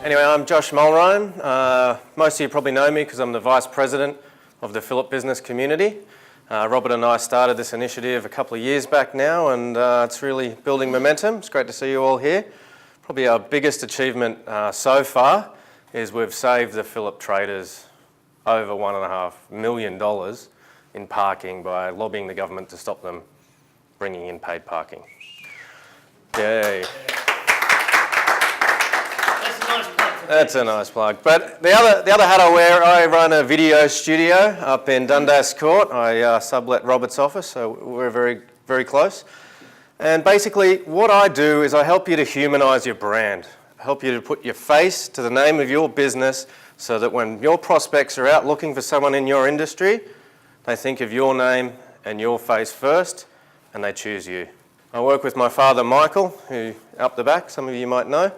Anyway, I'm Josh Mulrine. Most of you probably know me because I'm the Vice President of the Phillip business community. Robert and I started this initiative a couple of years back now, and it's really building momentum. It's great to see you all here. Probably our biggest achievement so far is we've saved the Phillip traders over $1.5 million in parking by lobbying the government to stop them bringing in paid parking. Yay. That's a nice plug. But the other hat I wear, I run a video studio up in Dundas Court. I sublet Robert's office, so we're very, very close. And basically what I do is I help you to humanise your brand. I help you to put your face to the name of your business so that when your prospects are out looking for someone in your industry, they think of your name and your face first and they choose you. I work with my father Michael, who up the back, some of you might know.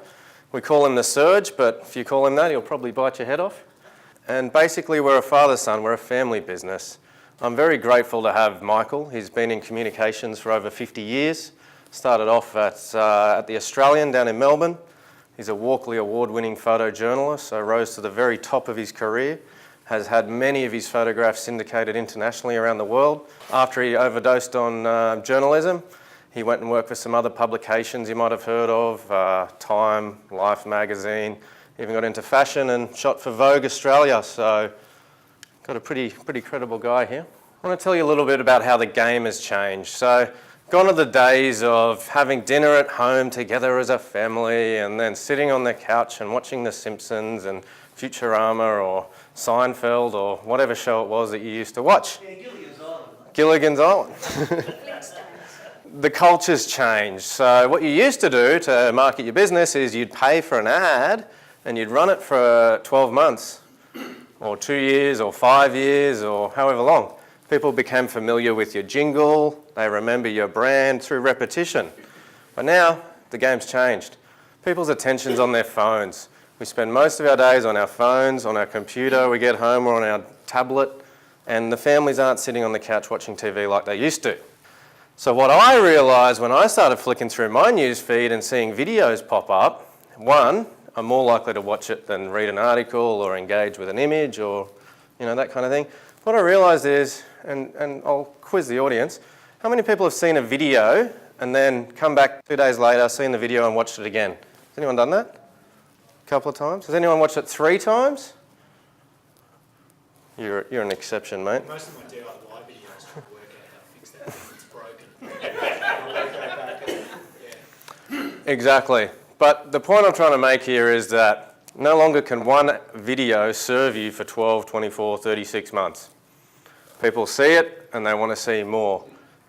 We call him the Surge, but if you call him that, he'll probably bite your head off. And basically, we're a father-son, we're a family business. I'm very grateful to have Michael. He's been in communications for over 50 years. Started off at the Australian down in Melbourne. He's a Walkley Award-winning photojournalist, so rose to the very top of his career. Has had many of his photographs syndicated internationally around the world. After he overdosed on journalism, he went and worked for some other publications you might have heard of, Time, Life magazine, even got into fashion and shot for Vogue Australia, so got a pretty credible guy here. I want to tell you a little bit about how the game has changed. So, gone are the days of having dinner at home together as a family and then sitting on the couch and watching The Simpsons and Futurama or Seinfeld or whatever show it was that you used to watch. Yeah, Gilligan's Island. Gilligan's Island. The culture's changed. So what you used to do to market your business is you'd pay for an ad and you'd run it for 12 months or 2 years or 5 years or however long. People became familiar with your jingle, they remember your brand through repetition. But now the game's changed. People's attention's on their phones. We spend most of our days on our phones, on our computer, we get home, we're on our tablet, and the families aren't sitting on the couch watching TV like they used to. So what I realised when I started flicking through my news feed and seeing videos pop up, one, I'm more likely to watch it than read an article or engage with an image or, that kind of thing. What I realised is, and I'll quiz the audience, how many people have seen a video and then come back 2 days later, seen the video and watched it again? Has anyone done that? A couple of times? Has anyone watched it 3 times? You're an exception, mate. Most of my DIY videos try to work out how to fix that if it's broken. Exactly. But the point I'm trying to make here is that no longer can one video serve you for 12, 24, 36 months. People see it and they want to see more.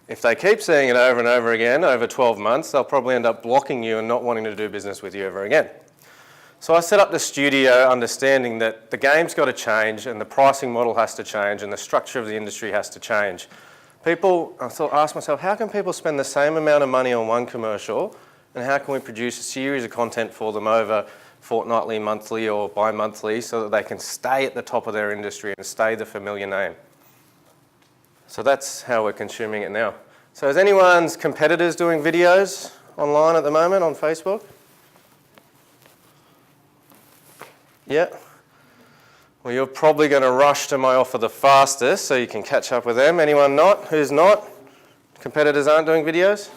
If they keep seeing it over and over again over 12 months, they'll probably end up blocking you and not wanting to do business with you ever again. So I set up the studio understanding that the game's got to change and the pricing model has to change and the structure of the industry has to change. I asked myself, how can people spend the same amount of money on one commercial and how can we produce a series of content for them over fortnightly, monthly or bi-monthly so that they can stay at the top of their industry and stay the familiar name? So that's how we're consuming it now. So is anyone's competitors doing videos online at the moment on Facebook? Yeah? Well, you're probably going to rush to my offer the fastest so you can catch up with them. Anyone not? Who's not? Competitors aren't doing videos?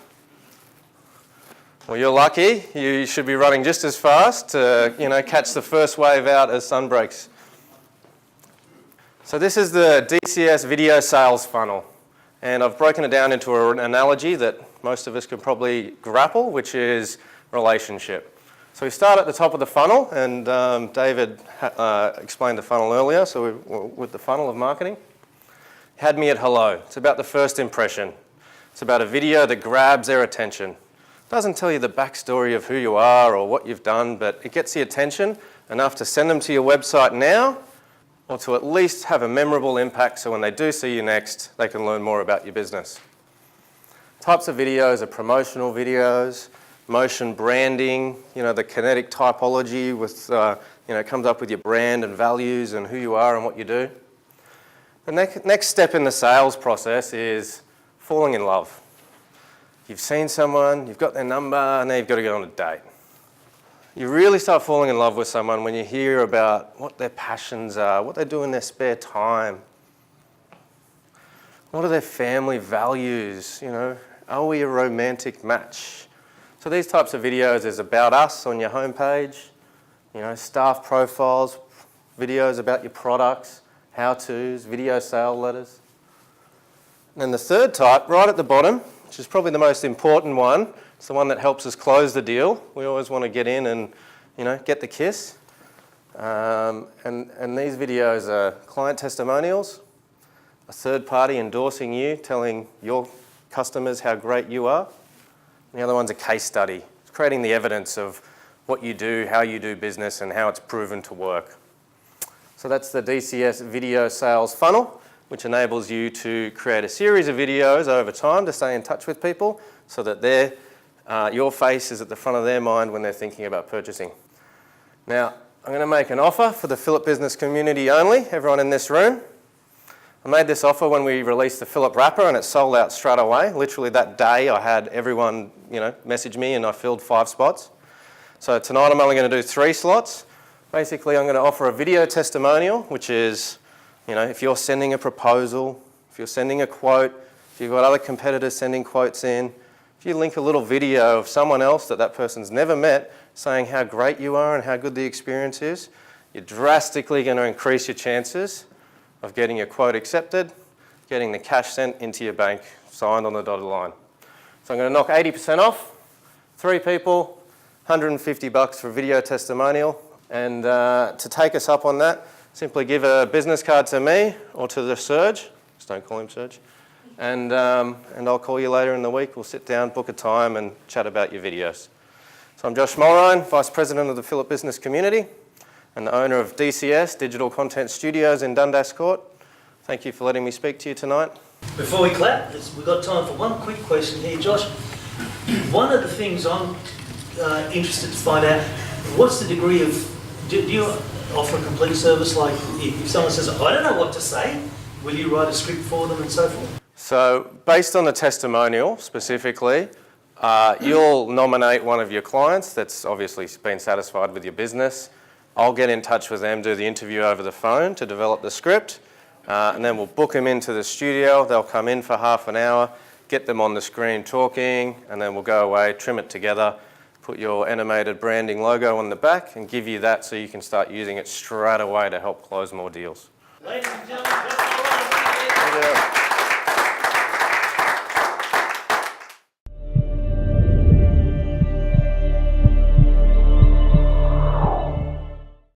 Well, you're lucky. You should be running just as fast to, catch the first wave out as sun breaks. So this is the DCS video sales funnel. And I've broken it down into an analogy that most of us can probably grapple, which is relationship. So we start at the top of the funnel, and David explained the funnel earlier, so we're with the funnel of marketing. Had me at hello. It's about the first impression. It's about a video that grabs their attention. It doesn't tell you the backstory of who you are or what you've done, but it gets the attention enough to send them to your website now, or to at least have a memorable impact so when they do see you next, they can learn more about your business. Types of videos are promotional videos, motion branding, the kinetic typology with, comes up with your brand and values and who you are and what you do. The next step in the sales process is falling in love. You've seen someone, you've got their number, and now you've got to get on a date. You really start falling in love with someone when you hear about what their passions are, what they do in their spare time. What are their family values, you know? Are we a romantic match? So these types of videos, there's about us on your homepage, you know, staff profiles, videos about your products, how-tos, video sale letters. And then the third type, right at the bottom, which is probably the most important one, it's the one that helps us close the deal. We always want to get in and, you know, get the kiss. And these videos are client testimonials, a third party endorsing you, telling your customers how great you are. And the other one's a case study. It's creating the evidence of what you do, how you do business, and how it's proven to work. So that's the DCS video sales funnel, which enables you to create a series of videos over time to stay in touch with people so that your face is at the front of their mind when they're thinking about purchasing. Now, I'm going to make an offer for the Phillip business community only, everyone in this room. I made this offer when we released the Phillip wrapper and it sold out straight away. Literally that day I had everyone, you know, message me and I filled 5 spots. So tonight I'm only going to do 3 slots. Basically I'm going to offer a video testimonial, which is, you know, if you're sending a proposal, if you're sending a quote, if you've got other competitors sending quotes in, if you link a little video of someone else that person's never met saying how great you are and how good the experience is, you're drastically going to increase your chances of getting your quote accepted, getting the cash sent into your bank, signed on the dotted line. So I'm going to knock 80% off, 3 people, $150 for a video testimonial. And to take us up on that, simply give a business card to me or to the Serge, just don't call him Serge, and I'll call you later in the week. We'll sit down, book a time and chat about your videos. So I'm Josh Mulrine, Vice President of the Phillip Business Community and the owner of DCS, Digital Content Studios in Dundas Court. Thank you for letting me speak to you tonight. Before we clap, we've got time for one quick question here. Josh, one of the things I'm interested to find out, what's the degree of, do you offer a complete service? Like if someone says, I don't know what to say, will you write a script for them and so forth? So based on the testimonial specifically, you'll nominate one of your clients that's obviously been satisfied with your business. I'll get in touch with them, do the interview over the phone to develop the script, and then we'll book them into the studio. They'll come in for half an hour, get them on the screen talking, and then we'll go away, trim it together, put your animated branding logo on the back and give you that so you can start using it straight away to help close more deals. Ladies and gentlemen, that's all right.